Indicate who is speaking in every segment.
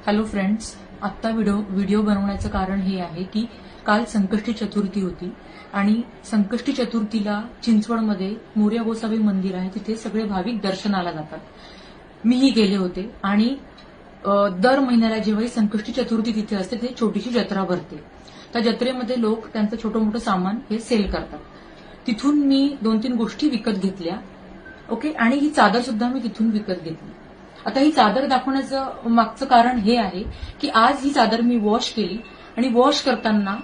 Speaker 1: Hello friends, आत्ता video बनवण्याचं कारण हे आहे की काल संकष्टी चतुर्थी होती आणि संकष्टी चतुर्थीला चिंचवडमध्ये मोरया गोसावी मंदिर आहे, तिथे सगळे भाविक दर्शनाला जातात. मीही गेले होते आणि दर महिन्याला जेव्हाही संकष्टी चतुर्थी तिथे असते ते छोटीशी जत्रा भरते. त्या जत्रेमध्ये लोक त्यांचं छोटं मोठं सामान हे सेल करतात. तिथून मी 2-3 गोष्टी विकत घेतल्या. ओके, आणि ही चादर सुद्धा मी तिथून विकत घेतली. आता ही चादर दाखवण्याचं मागचं कारण हे आहे की आज ही चादर मी वॉश केली आणि वॉश करताना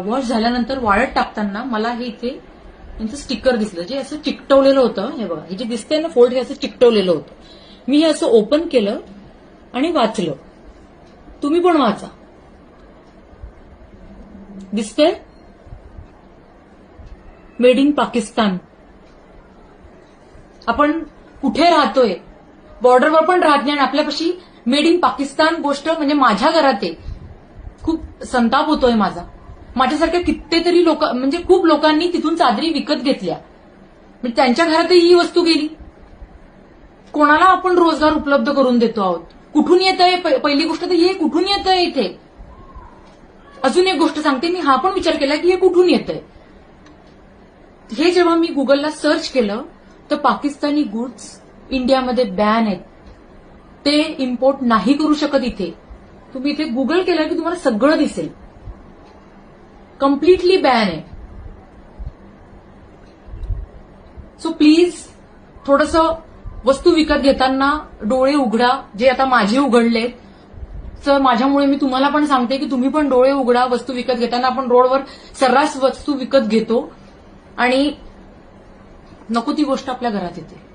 Speaker 1: वॉश झाल्यानंतर वाळत टाकताना मला हे इथे यांचं स्टिकर दिसलं, जे असं चिकटवलेलं होतं. हे बघा, हे जे दिसतंय ना फोल्ड, हे असं चिकटवलेलं होतं. मी हे असं ओपन केलं आणि वाचलं. तुम्ही पण वाचा. दिसतंय मेड इन पाकिस्तान. आपण कुठे राहतोय, बॉर्डरवर पण राहत नाही आणि आपल्यापाशी मेड इन पाकिस्तान गोष्ट म्हणजे माझ्या घरात आहे. खूप संताप होतोय माझा. माझ्यासारख्या कितीतरी लोक, म्हणजे खूप लोकांनी तिथून चादरी विकत घेतल्या, म्हणजे त्यांच्या घरातही ही वस्तू गेली. कोणाला आपण रोजगार उपलब्ध करून देतो आहोत? कुठून येत आहे? पहिली गोष्ट तर हे कुठून येत आहे इथे. अजून एक गोष्ट सांगते, मी हा पण विचार केला की हे कुठून येत आहे. हे जेव्हा मी गुगलला सर्च केलं तर पाकिस्तानी गुड्स इंडियामध्ये बॅन आहेत, ते इम्पोर्ट नाही करू शकत इथे. तुम्ही इथे गुगल केलं की तुम्हाला सगळं दिसेल. कम्प्लिटली बॅन आहे. सो प्लीज थोडंसं वस्तू विकत घेताना डोळे उघडा, जे आता माझे उघडलेत. तर माझ्यामुळे मी तुम्हाला पण सांगते की तुम्ही पण डोळे उघडा. वस्तू विकत घेताना आपण रोडवर सर्रास वस्तू विकत घेतो आणि नको ती गोष्ट आपल्या घरात येते.